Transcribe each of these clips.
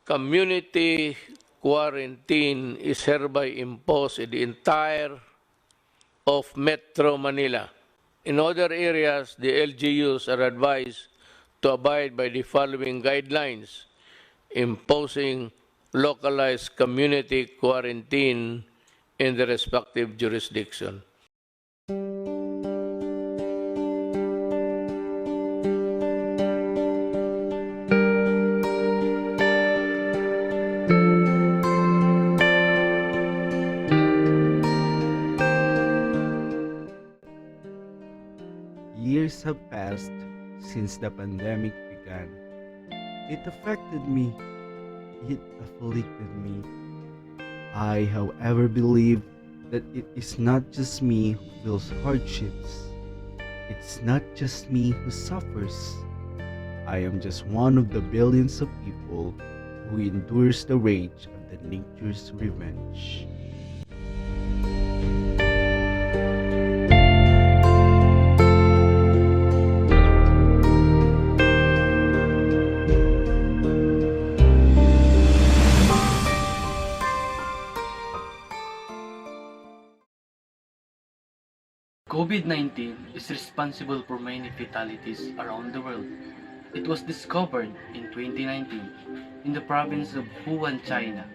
Community quarantine is hereby imposed in the entire of Metro Manila. In other areas, the LGUs are advised to abide by the following guidelines, imposing localized community quarantine in the respective jurisdiction. Years have passed since the pandemic began. It affected me. It afflicted me. I, however, believe that it is not just me who feels hardships. It's not just me who suffers. I am just one of the billions of people who endures the rage of the nature's revenge. COVID-19 is responsible for many fatalities around the world. It was discovered in 2019 in the province of Wuhan, China.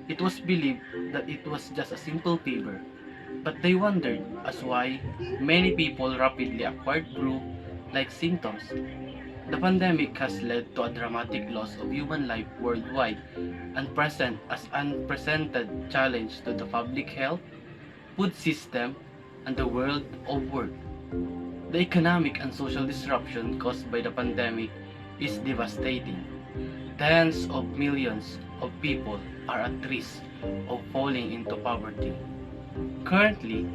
It was believed that it was just a simple fever, but they wondered as why many people rapidly acquired flu-like symptoms. The pandemic has led to a dramatic loss of human life worldwide and present as unprecedented challenge to the public health, food system, and the world of work. The economic and social disruption caused by the pandemic is devastating. Tens of millions of people are at risk of falling into poverty. Currently,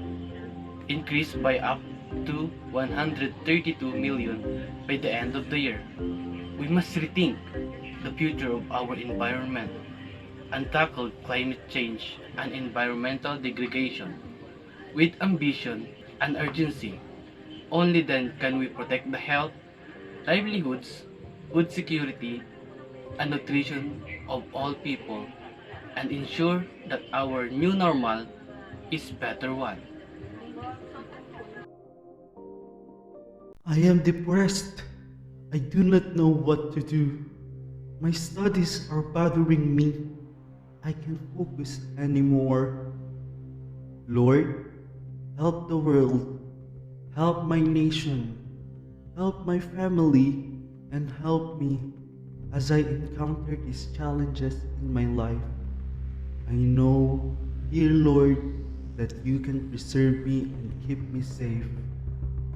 increased by up to 132 million by the end of the year. We must rethink the future of our environment and tackle climate change and environmental degradation with ambition and urgency. Only then can we protect the health, livelihoods, food security, and nutrition of all people and ensure that our new normal is better one. I am depressed. I do not know what to do. My studies are bothering me. I can't focus anymore. Lord, help the world, help my nation, help my family, and help me as I encounter these challenges in my life. I know, dear Lord, that you can preserve me and keep me safe.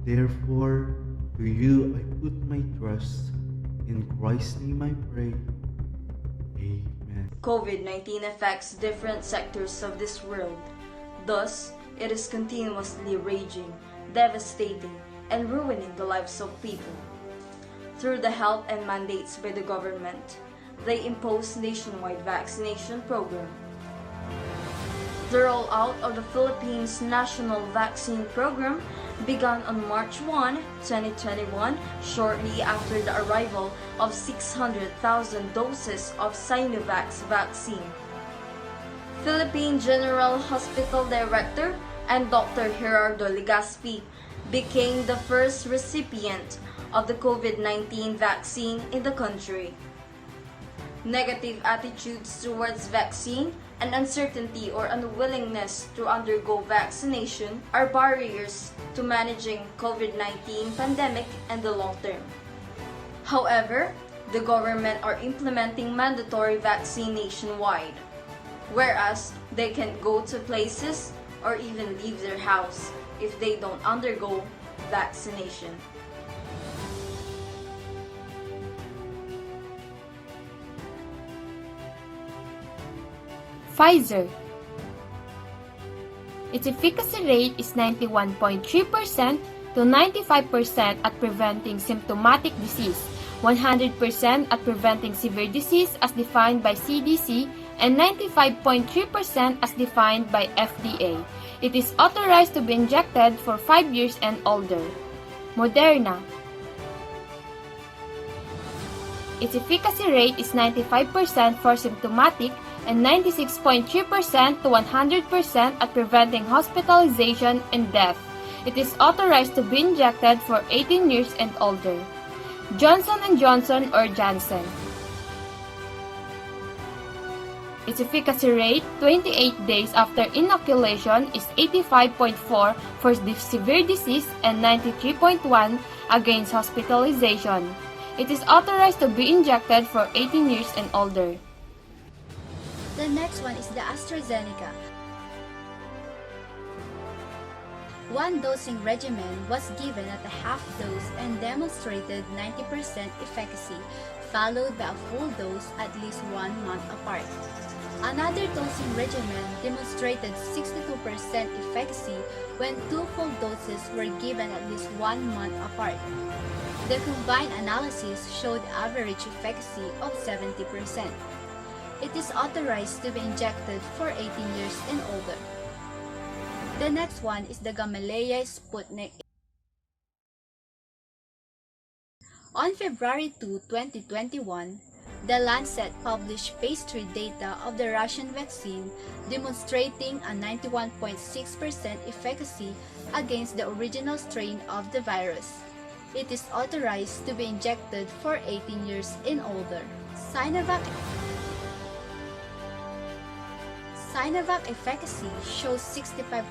Therefore, to you I put my trust. In Christ's name I pray. Amen. COVID-19 affects different sectors of this world. Thus, it is continuously raging, devastating, and ruining the lives of people. Through the health and mandates by the government, they impose nationwide vaccination program. The rollout of the Philippines National Vaccine Program began on March 1, 2021, shortly after the arrival of 600,000 doses of Sinovac vaccine. Philippine General Hospital Director and Dr. Gerardo Legaspi became the first recipient of the COVID-19 vaccine in the country. Negative attitudes towards vaccine and uncertainty or unwillingness to undergo vaccination are barriers to managing COVID-19 pandemic in the long term. However, the government are implementing mandatory vaccine nationwide, whereas they can go to places or even leave their house if they don't undergo vaccination. Pfizer. Its efficacy rate is 91.3% to 95% at preventing symptomatic disease, 100% at preventing severe disease as defined by CDC, and 95.3% as defined by FDA. It is authorized to be injected for 5 years and older. Moderna. Its efficacy rate is 95% for symptomatic and 96.3% to 100% at preventing hospitalization and death. It is authorized to be injected for 18 years and older. Johnson & Johnson or Janssen. Its efficacy rate 28 days after inoculation is 85.4 for severe disease and 93.1 against hospitalization. It is authorized to be injected for 18 years and older. The next one is the AstraZeneca. One dosing regimen was given at a half dose and demonstrated 90% efficacy, followed by a full dose at least 1 month apart. Another dosing regimen demonstrated 62% efficacy when 2 full doses were given at least 1 month apart. The combined analysis showed average efficacy of 70%. It is authorized to be injected for 18 years and older. The next one is the Gamayo Sputnik. On February 2, 2021, The Lancet published phase 3 data of the Russian vaccine demonstrating a 91.6% efficacy against the original strain of the virus. It is authorized to be injected for 18 years and older. Sinovac efficacy shows 65%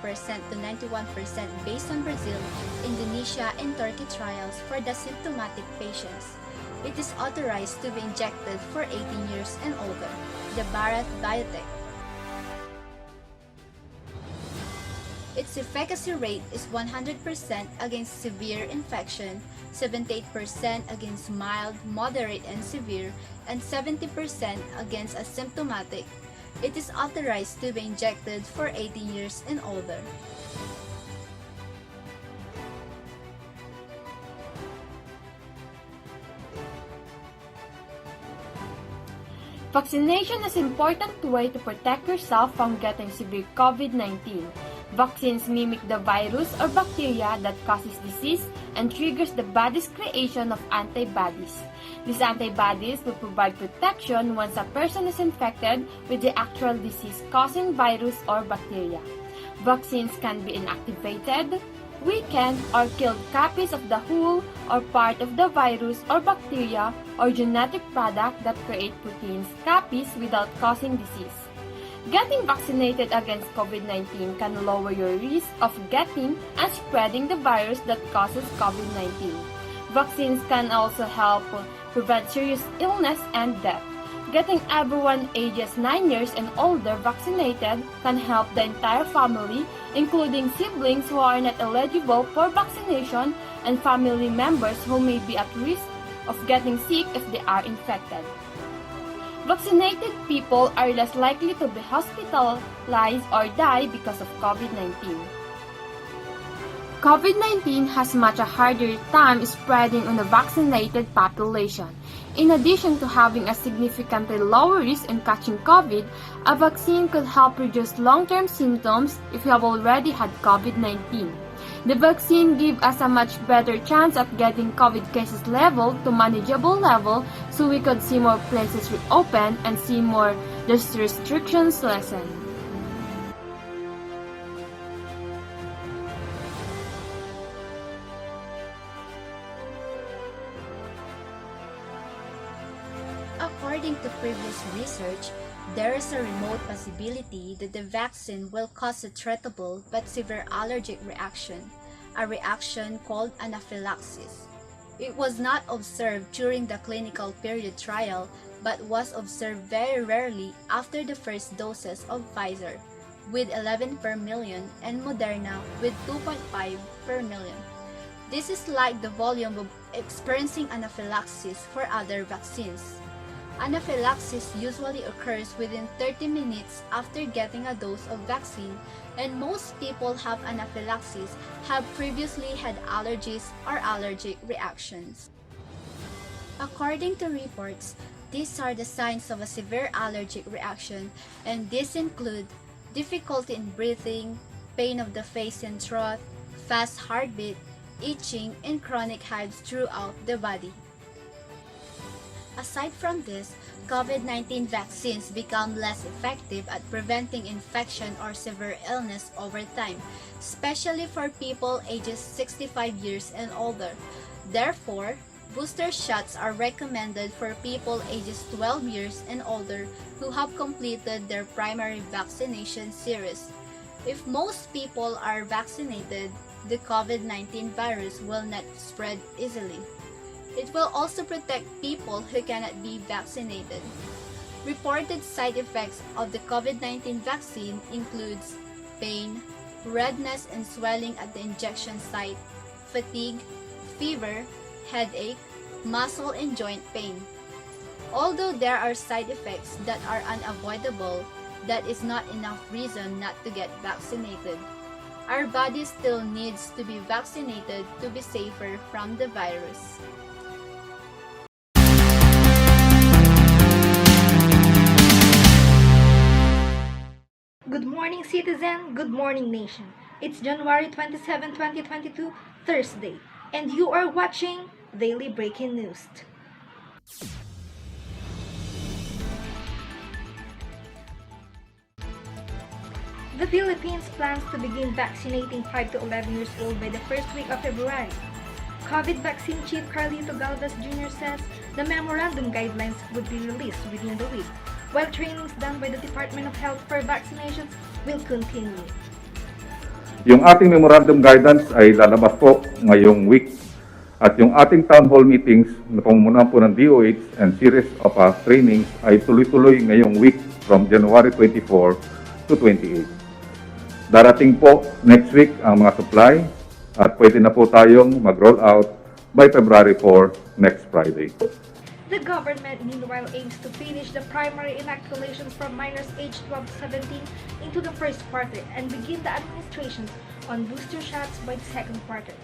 to 91% based on Brazil, Indonesia, and Turkey trials for the symptomatic patients. It is authorized to be injected for 18 years and older. The Bharat Biotech. Its efficacy rate is 100% against severe infection, 78% against mild, moderate, and severe, and 70% against asymptomatic. It is authorized to be injected for 18 years and older. Vaccination is an important way to protect yourself from getting severe COVID-19. Vaccines mimic the virus or bacteria that causes disease and triggers the body's creation of antibodies. These antibodies will provide protection once a person is infected with the actual disease-causing virus or bacteria. Vaccines can be inactivated, weakened, or killed copies of the whole or part of the virus or bacteria or genetic product that create proteins copies without causing disease. Getting vaccinated against COVID-19 can lower your risk of getting and spreading the virus that causes COVID-19. Vaccines can also help prevent serious illness and death. Getting everyone ages 9 years and older vaccinated can help the entire family, including siblings who are not eligible for vaccination and family members who may be at risk of getting sick if they are infected. Vaccinated people are less likely to be hospitalized or die because of COVID-19. COVID-19 has much a harder time spreading on the vaccinated population. In addition to having a significantly lower risk in catching COVID, a vaccine could help reduce long-term symptoms if you have already had COVID-19. The vaccine gives us a much better chance at getting COVID cases level to manageable level so we could see more places reopen and see more restrictions lessen. According to previous research, there is a remote possibility that the vaccine will cause a treatable but severe allergic reaction, a reaction called anaphylaxis. It was not observed during the clinical period trial, but was observed very rarely after the first doses of Pfizer, with 11 per million, and Moderna, with 2.5 per million. This is like the volume of experiencing anaphylaxis for other vaccines. Anaphylaxis usually occurs within 30 minutes after getting a dose of vaccine, and most people have anaphylaxis have previously had allergies or allergic reactions. According to reports, these are the signs of a severe allergic reaction, and these include difficulty in breathing, pain of the face and throat, fast heartbeat, itching, and chronic hives throughout the body. Aside from this, COVID-19 vaccines become less effective at preventing infection or severe illness over time, especially for people ages 65 years and older. Therefore, booster shots are recommended for people ages 12 years and older who have completed their primary vaccination series. If most people are vaccinated, the COVID-19 virus will not spread easily. It will also protect people who cannot be vaccinated. Reported side effects of the COVID-19 vaccine includes pain, redness and swelling at the injection site, fatigue, fever, headache, muscle and joint pain. Although there are side effects that are unavoidable, that is not enough reason not to get vaccinated. Our body still needs to be vaccinated to be safer from the virus. Good morning, citizen. Good morning, nation. It's January 27, 2022, Thursday, and you are watching Daily Breaking News. The Philippines plans to begin vaccinating 5 to 11 years old by the first week of February. COVID vaccine chief Carlito Galvez Jr. says the memorandum guidelines would be released within the week, while trainings done by the Department of Health for vaccinations will continue. Yung ating memorandum guidance ay lalabas po ngayong week at yung ating town hall meetings na pamumunuan po ng DOH and series of trainings ay tuloy-tuloy ngayong week from January 24 to 28. Darating po next week ang mga supply at pwede na po tayong mag-roll out by February 4 next Friday. The government meanwhile aims to finish the primary inoculations from minors aged 12 to 17 into the first quarter and begin the administrations on booster shots by the second quarter.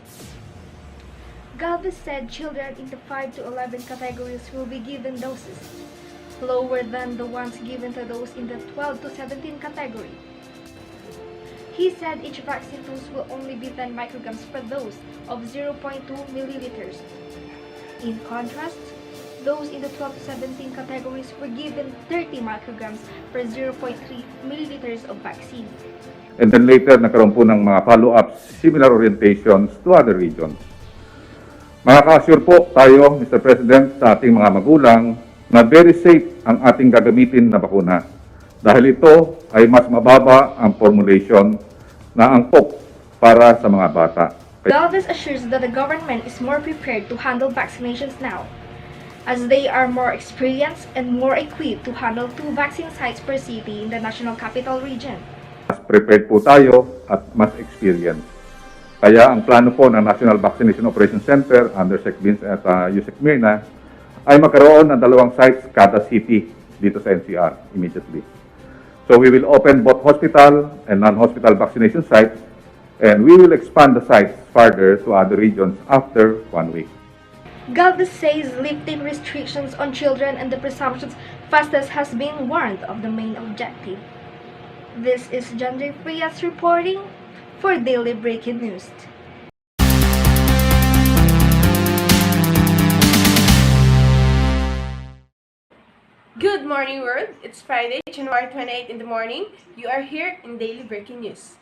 Galvez said children in the 5 to 11 categories will be given doses, lower than the ones given to those in the 12 to 17 category. He said each vaccine dose will only be 10 micrograms per dose of 0.2 milliliters. In contrast, those in the 12 to 17 categories were given 30 micrograms per 0.3 milliliters of vaccine. And then later, nagkaroon po ng mga follow-ups, similar orientations to other regions. Makaka-assure po tayo, Mr. President, sa ating mga magulang na very safe ang ating gagamitin na bakuna. Dahil ito ay mas mababa ang formulation na angkop para sa mga bata. Galvez assures that the government is more prepared to handle vaccinations now, as they are more experienced and more equipped to handle 2 vaccine sites per city in the National Capital Region. Mas prepared po tayo at mas experienced. Kaya ang plano po ng National Vaccination Operations Center under Sec Vince at USEC Mirna ay magkaroon ng 2 sites kada city dito sa NCR immediately. So we will open both hospital and non-hospital vaccination sites, and we will expand the sites further to other regions after 1 week. Galvez says lifting restrictions on children and the presumptions fastest has been one of the main objective. This is Jandrei Frias reporting for Daily Breaking News. Good morning, world. It's Friday, January 28 in the morning. You are here in Daily Breaking News.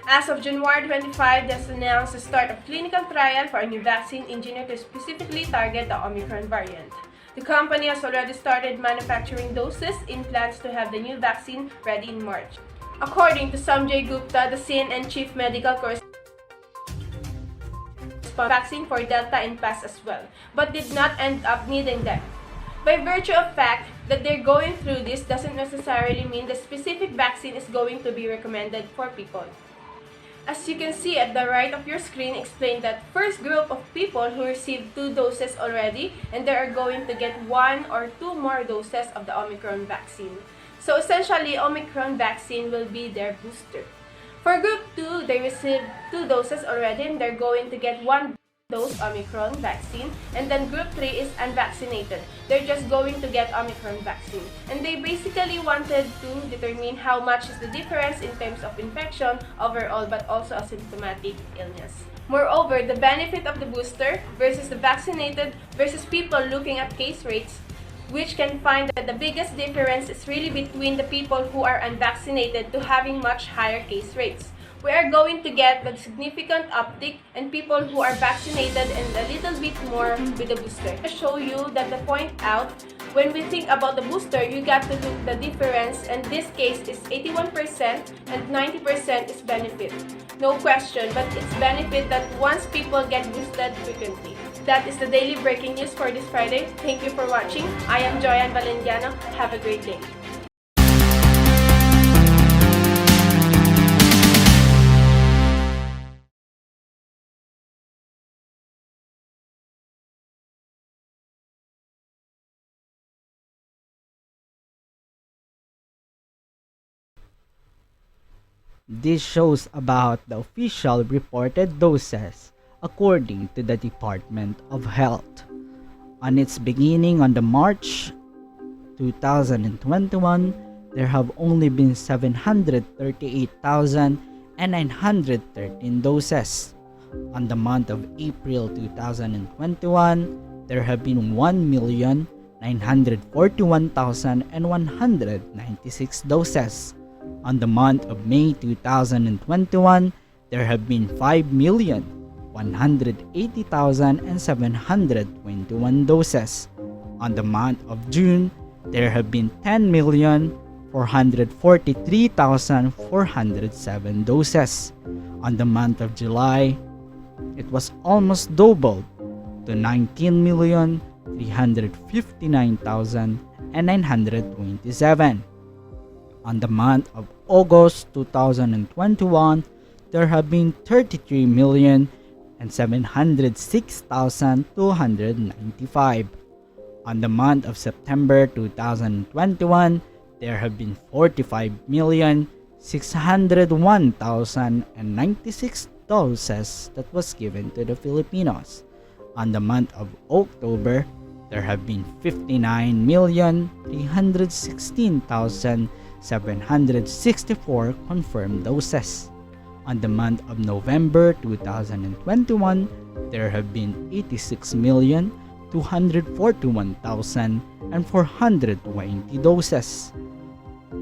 As of January 25, just announced the start of clinical trial for a new vaccine engineered to specifically target the Omicron variant. The company has already started manufacturing doses in plans to have the new vaccine ready in March. According to Jandrei Gupta, the CNN chief medical correspondent, vaccine for Delta and PAS as well, but did not end up needing them. By virtue of fact that they're going through this doesn't necessarily mean the specific vaccine is going to be recommended for people. As you can see at the right of your screen, explain that first group of people who received 2 doses already and they are going to get 1 or 2 more doses of the Omicron vaccine. So essentially, Omicron vaccine will be their booster. For group 2, they received 2 doses already and they're going to get 1 dose Omicron vaccine, and then group 3 is unvaccinated. They're just going to get Omicron vaccine. And they basically wanted to determine how much is the difference in terms of infection overall, but also asymptomatic illness. Moreover, the benefit of the booster versus the vaccinated versus people looking at case rates, which can find that the biggest difference is really between the people who are unvaccinated to having much higher case rates. We are going to get the significant uptick in people who are vaccinated and a little bit more with the booster. To show you that the point out, when we think about the booster, you got to look the difference, and this case is 81% and 90% is benefit. No question, but it's benefit that once people get boosted frequently. That is the daily breaking news for this Friday. Thank you for watching. I am Ann Valendiano. Have a great day. This shows about the official reported doses according to the Department of Health. On its beginning on the March 2021, there have only been 738,913 doses. On the month of April 2021, there have been 1,941,196 doses. On the month of May 2021, there have been 5,180,721 doses. On the month of June, there have been 10,443,407 doses. On the month of July, it was almost doubled to 19,359,927. On the month of August 2021, there have been 33,706,295. On the month of September 2021, there have been 45,601,096 doses that was given to the Filipinos. On the month of October, there have been 59,316,764 confirmed doses. On the month of November 2021, there have been 86,241,420 doses.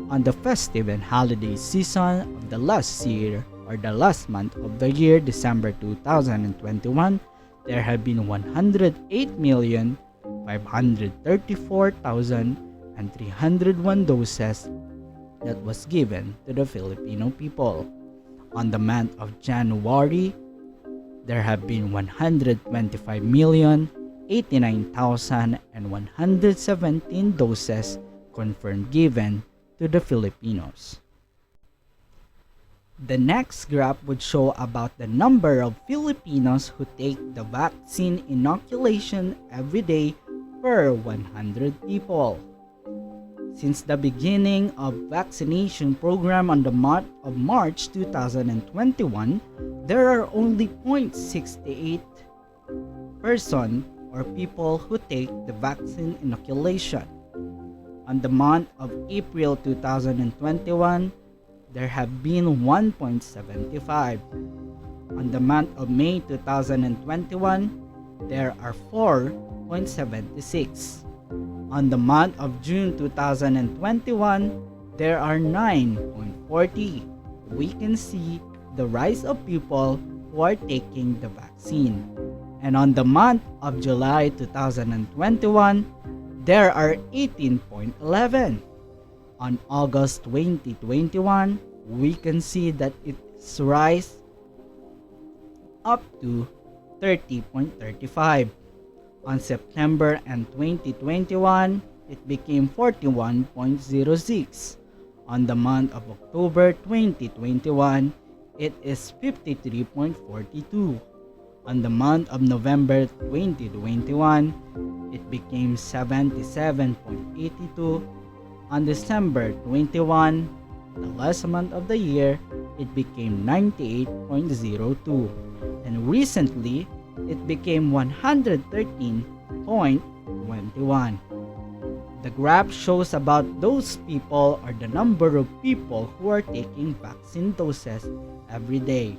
On the festive and holiday season of the last year or the last month of the year, December 2021, there have been 108,534,301 doses that was given to the Filipino people. On the month of January, there have been 120,089,117 doses confirmed given to the Filipinos. The next graph would show about the number of Filipinos who take the vaccine inoculation every day per 100 people. Since the beginning of vaccination program on the month of March 2021, there are only 0.68 person or people who take the vaccine inoculation. On the month of April 2021, there have been 1.75. On the month of May 2021, there are 4.76. On the month of June 2021, there are 9.40. We can see the rise of people who are taking the vaccine. And on the month of July 2021, there are 18.11. On August 2021, we can see that it's rise up to 30.35. On September and 2021, it became 41.06. On the month of October 2021, it is 53.42. On the month of November 2021, it became 77.82. On December 21, the last month of the year, it became 98.02. And recently, it became 113.21. The graph shows about those people or the number of people who are taking vaccine doses every day.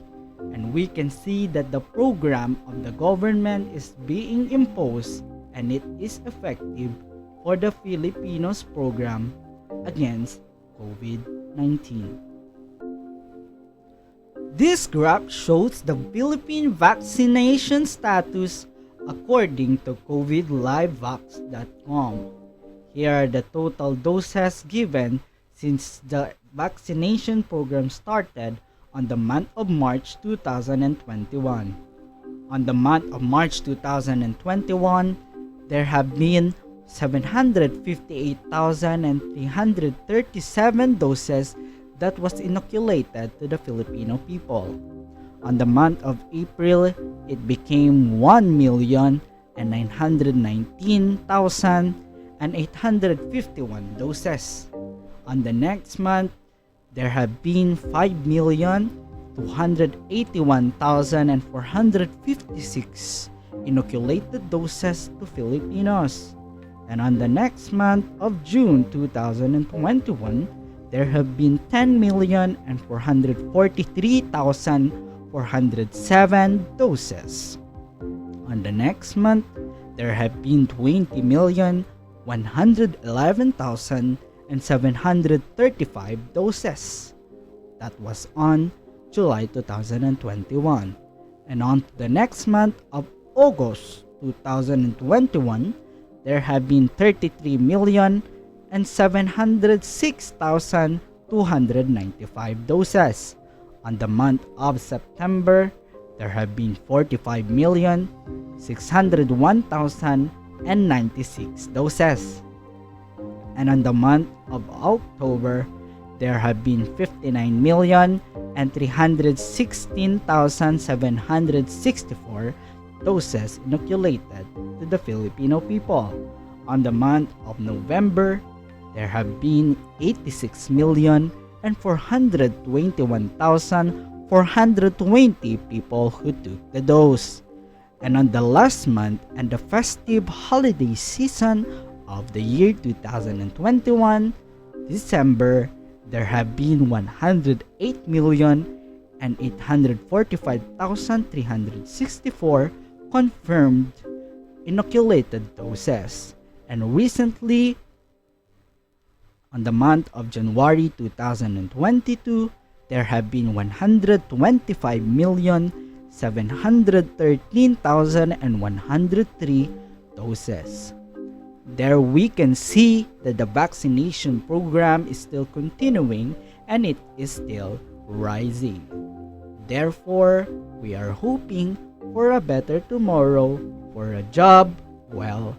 And we can see that the program of the government is being imposed and it is effective for the Filipinos program against COVID-19. This graph shows the Philippine vaccination status according to covidlivevax.com. Here are the total doses given since the vaccination program started on the month of March 2021. On the month of March 2021, there have been 758,337 doses that was inoculated to the Filipino people. On the month of April, it became 1,919,851 doses. On the next month, there have been 5,281,456 inoculated doses to Filipinos. And on the next month of June 2021, there have been 10,443,407 doses. On the next month, there have been 20,111,735 doses. That was on July 2021. And on to the next month of August 2021, there have been 33,706,295 doses. On the month of September, there have been 45,601,096 doses. And on the month of October, there have been 59,316,764 doses inoculated to the Filipino people. On the month of November, there have been 86,421,420 people who took the dose. And on the last month and the festive holiday season of the year 2021, December, there have been 108,845,364 confirmed inoculated doses. And recently, on the month of January 2022, there have been 125,713,103 doses. There we can see that the vaccination program is still continuing and it is still rising. Therefore, we are hoping for a better tomorrow, for a job well